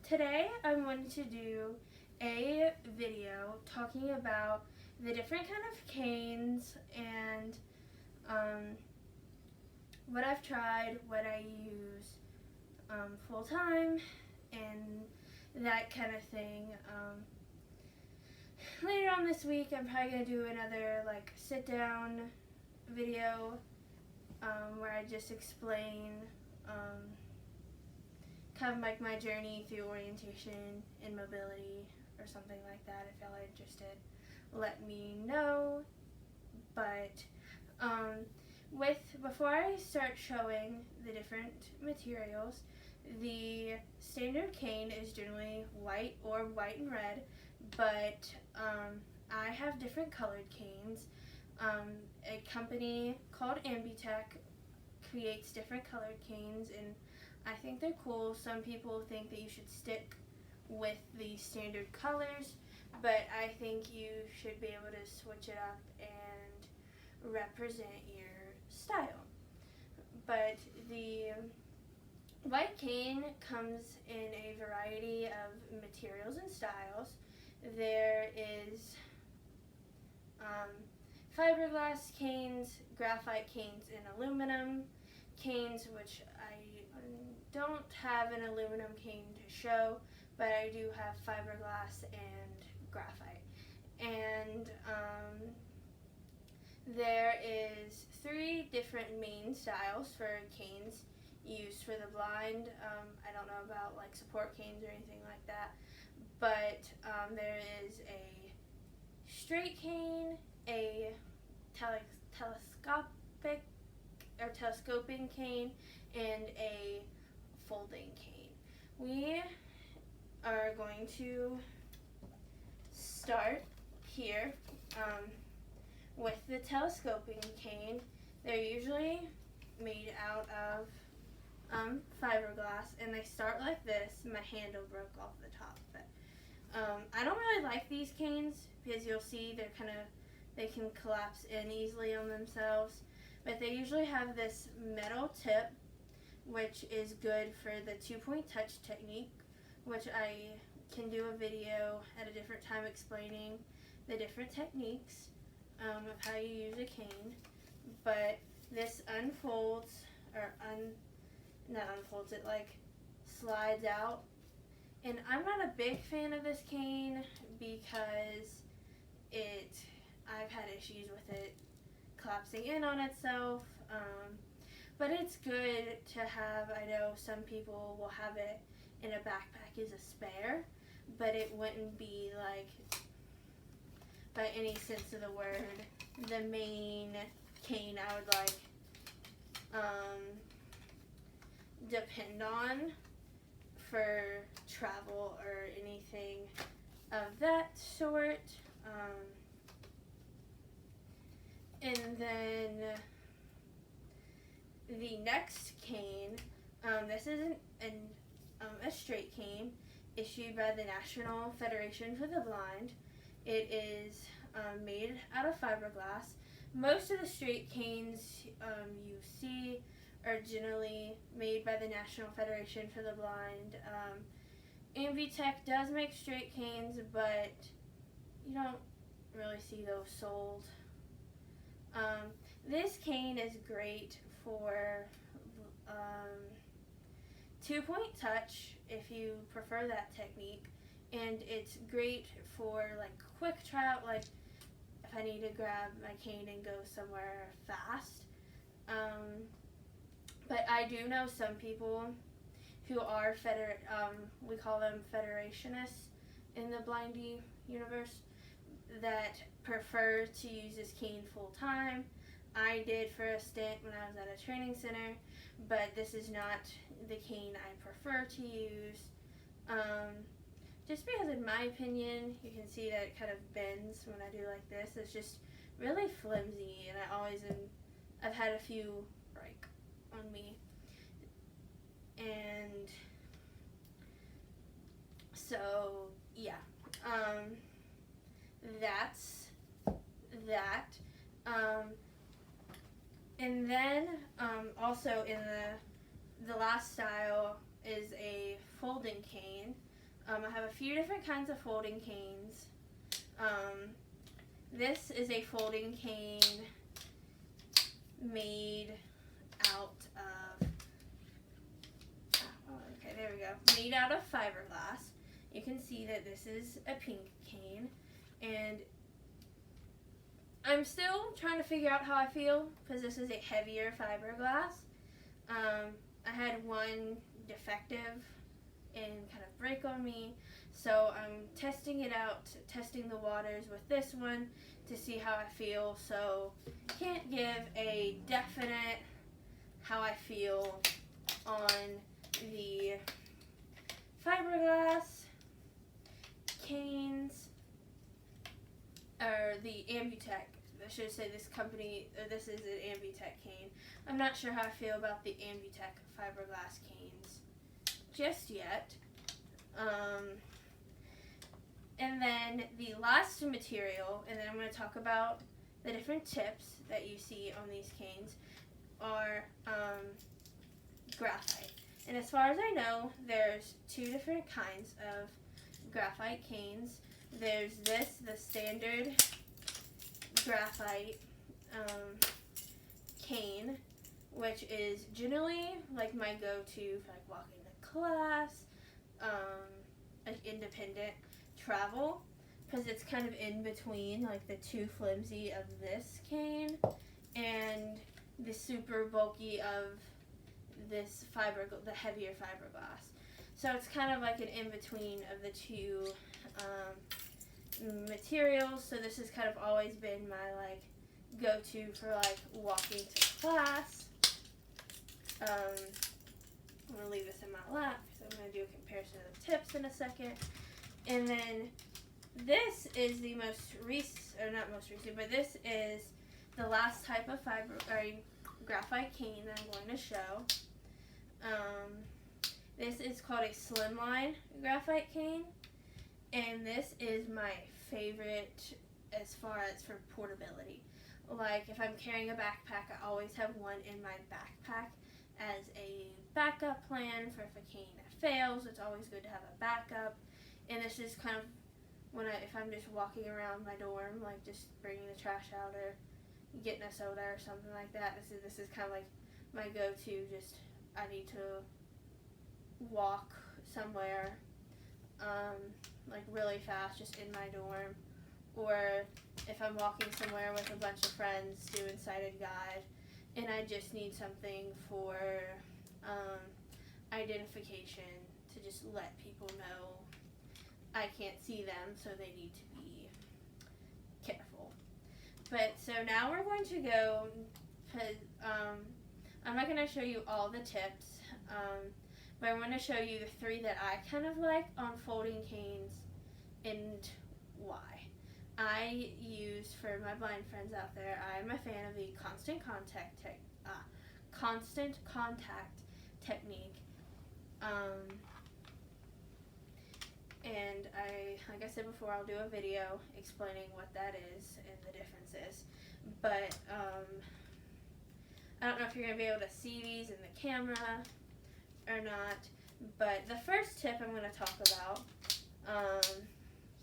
Today I wanted to do a video talking about the different kind of canes and what I've tried, what I use full time, and that kind of thing. Later on this week, I'm probably gonna do another sit down video where I just explain kind of my journey through orientation and mobility or something like that. If y'all are interested, let me know. But before I start showing the different materials, the standard cane is generally white or white and red, but I have different colored canes. A company called Ambitech creates different colored canes, and I think they're cool. Some people think that you should stick with the standard colors, but I think you should be able to switch it up and represent your style. But the white cane comes in a variety of materials and styles. There is fiberglass canes, graphite canes, and aluminum canes, which I don't have an aluminum cane to show, but I do have fiberglass and graphite. And there is 3 different main styles for canes used for the blind. I don't know about support canes or anything like that, but there is a straight cane, a telescoping cane, and a folding cane. We are going to start here with the telescoping cane. They're usually made out of fiberglass, and they start like this. My handle broke off the top of it. I don't really like these canes because you'll see they can collapse in easily on themselves, but they usually have this metal tip, which is good for the 2-point touch technique, which I can do a video at a different time explaining the different techniques of how you use a cane. But this unfolds, or not unfolds, it slides out. And I'm not a big fan of this cane because I've had issues with it collapsing in on itself. But it's good to have. I know some people will have it in a backpack as a spare, but it wouldn't be by any sense of the word, the main cane I would depend on for travel or anything of that sort. And then the next cane, this isn't a straight cane issued by the National Federation for the Blind. It is made out of fiberglass. Most of the straight canes you see are generally made by the National Federation for the Blind. Ambitech does make straight canes, but you don't really see those sold. This cane is great for 2-point touch if you prefer that technique, and it's great for quick travel, if I need to grab my cane and go somewhere fast. But I do know some people who are we call them federationists in the blindy universe, that prefer to use this cane full time. I did for a stint when I was at a training center, but this is not the cane I prefer to use. Just because, in my opinion, you can see that it kind of bends when I do like this. It's just really flimsy, and I've had a few break on me. And so, yeah, that's that. And then also in the last style is a folding cane. I have a few different kinds of folding canes. This is a folding cane made out of, okay, there we go, made out of fiberglass. You can see that this is a pink cane, and I'm still trying to figure out how I feel because this is a heavier fiberglass. I had one defective and kind of break on me, so I'm testing it out, testing the waters with this one to see how I feel. So can't give a definite how I feel on the fiberglass canes, or the Ambutech. I should say this company, this is an Ambutech cane. I'm not sure how I feel about the Ambutech fiberglass canes just yet. And then the last material, and then I'm going to talk about the different tips that you see on these canes, are graphite. And as far as I know, there's two different kinds of graphite canes. There's this, the standard graphite cane, which is generally like my go-to for like walking to class, like independent travel, because it's kind of in between like the too flimsy of this cane and the super bulky of this the heavier fiberglass. So it's kind of like an in-between of the two materials. So this has kind of always been my like go-to for like walking to class. I'm going to leave this in my lap because I'm going to do a comparison of the tips in a second. And then this is the most recent, or not most recent, but this is the last type of graphite cane that I'm going to show. This is called a slimline graphite cane, and this is my favorite as far as for portability. Like if I'm carrying a backpack, I always have one in my backpack as a backup plan for if a cane fails. It's always good to have a backup. And this is kind of if I'm just walking around my dorm, like just bringing the trash out or getting a soda or something like that. This is kind of like my go-to. Just I need to walk somewhere, like really fast, just in my dorm, or if I'm walking somewhere with a bunch of friends doing sighted guide, and I just need something for identification to just let people know I can't see them, so they need to be careful. But so now we're going to go, I'm not going to show you all the tips, but I'm going to show you the three that I kind of like on folding canes and why. I use, for my blind friends out there, I'm a fan of the constant contact technique. And like I said before, I'll do a video explaining what that is and the differences. But I don't know if you're going to be able to see these in the camera or not. But the first tip I'm going to talk about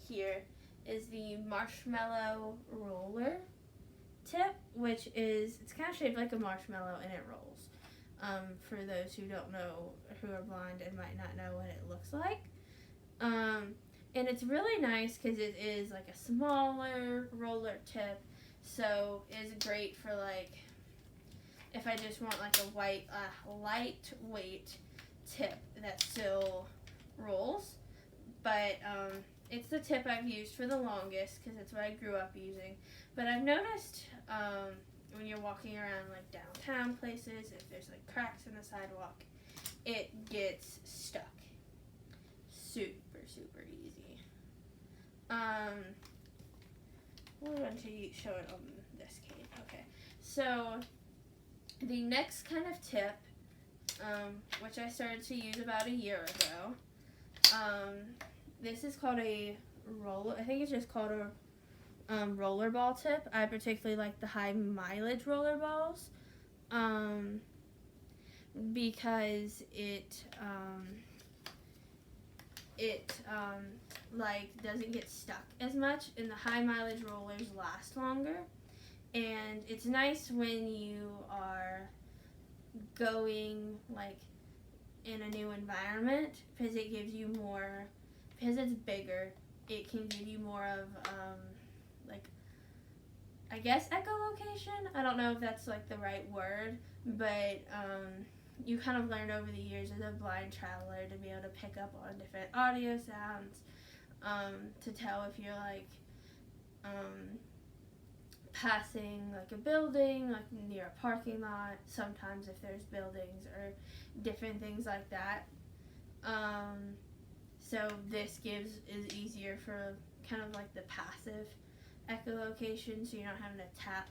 here is the marshmallow roller tip, which is, it's kind of shaped like a marshmallow and it rolls. For those who don't know, who are blind and might not know what it looks like. And it's really nice because it is like a smaller roller tip, so it's great for like if I just want like a lightweight tip that still rolls. But it's the tip I've used for the longest because it's what I grew up using. But I've noticed when you're walking around like downtown places, if there's like cracks in the sidewalk, it gets stuck. Super easy. We're going to show it on this cane. Okay, so the next kind of tip, which I started to use about a year ago, this is called a roller. I think it's just called a rollerball tip. I particularly like the high mileage rollerballs because it it like doesn't get stuck as much, and the high mileage rollers last longer. And it's nice when you are going like in a new environment, because it gives you more, because it's bigger, it can give you more of like, I guess, echolocation. I don't know if that's like the right word, but you kind of learn over the years as a blind traveler to be able to pick up on different audio sounds, to tell if you're like passing like a building, like near a parking lot, sometimes if there's buildings or different things like that. So this is easier for kind of like the passive echolocation, so you're not having to tap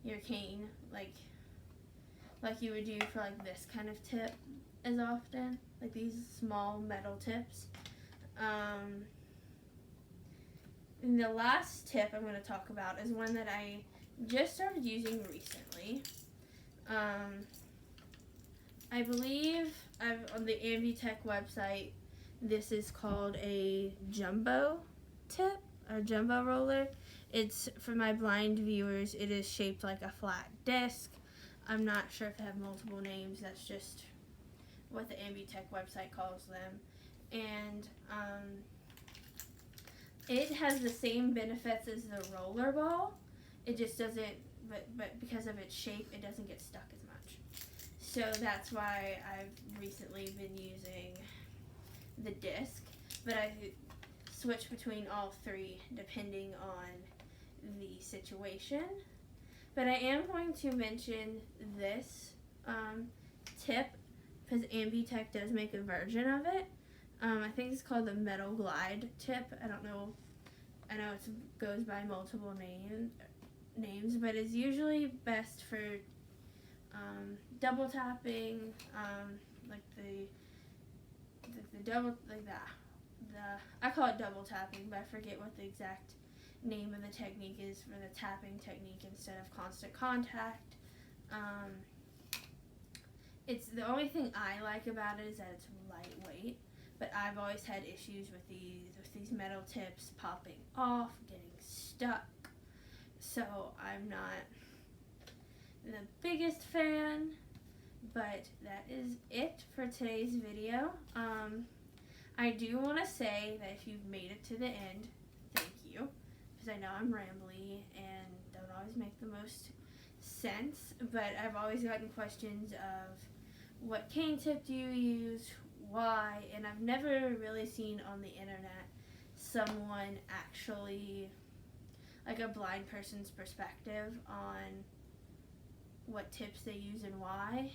your cane like you would do for like this kind of tip as often, like these small metal tips. And the last tip I'm going to talk about is one that I just started using recently. I believe on the Ambitech website, this is called a jumbo tip, or jumbo roller. It's, for my blind viewers, it is shaped like a flat disc. I'm not sure if they have multiple names. That's just what the Ambitech website calls them. And it has the same benefits as the roller ball. It just doesn't, but because of its shape, it doesn't get stuck as much. So that's why I've recently been using the disc, but I switch between all three depending on the situation. But I am going to mention this tip, because Ambitech does make a version of it. I think it's called the Metal Glide tip. I don't know. I know it goes by multiple names, but it's usually best for double tapping, like the double, like that. I call it double tapping, but I forget what the exact name of the technique is for the tapping technique instead of constant contact. It's the only thing I like about it is that it's lightweight. But I've always had issues with these metal tips popping off, getting stuck. So I'm not the biggest fan, but that is it for today's video. I do want to say that if you've made it to the end, thank you, because I know I'm rambly and don't always make the most sense, but I've always gotten questions of what cane tip do you use, why, and I've never really seen on the internet someone actually, like a blind person's perspective on what tips they use and why.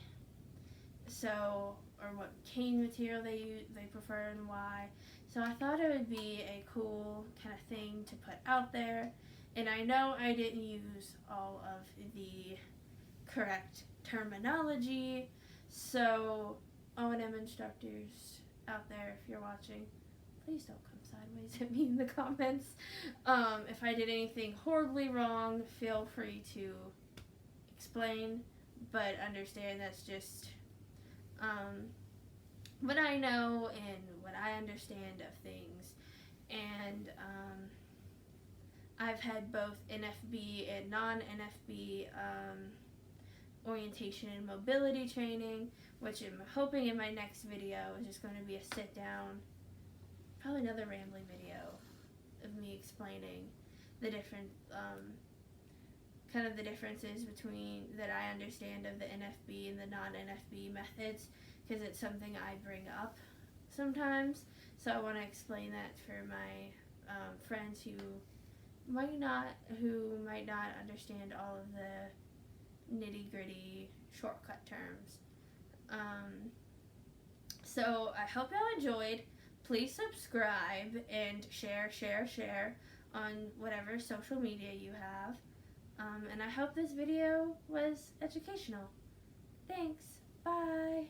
So, or what cane material they prefer and why. So I thought it would be a cool kind of thing to put out there. And I know I didn't use all of the correct terminology, so O&M instructors out there, if you're watching, please don't come sideways at me in the comments. If I did anything horribly wrong, feel free to explain, but understand that's just what I know and what I understand of things. And I've had both NFB and non-NFB orientation and mobility training, which I'm hoping in my next video is just going to be a sit down, probably another rambling video of me explaining the different kind of the differences between that I understand of the NFB and the non-NFB methods, because it's something I bring up sometimes. So I want to explain that for my friends who might not understand all of the nitty-gritty shortcut terms. So I hope y'all enjoyed. Please subscribe and share on whatever social media you have. And I hope this video was educational. Thanks. Bye.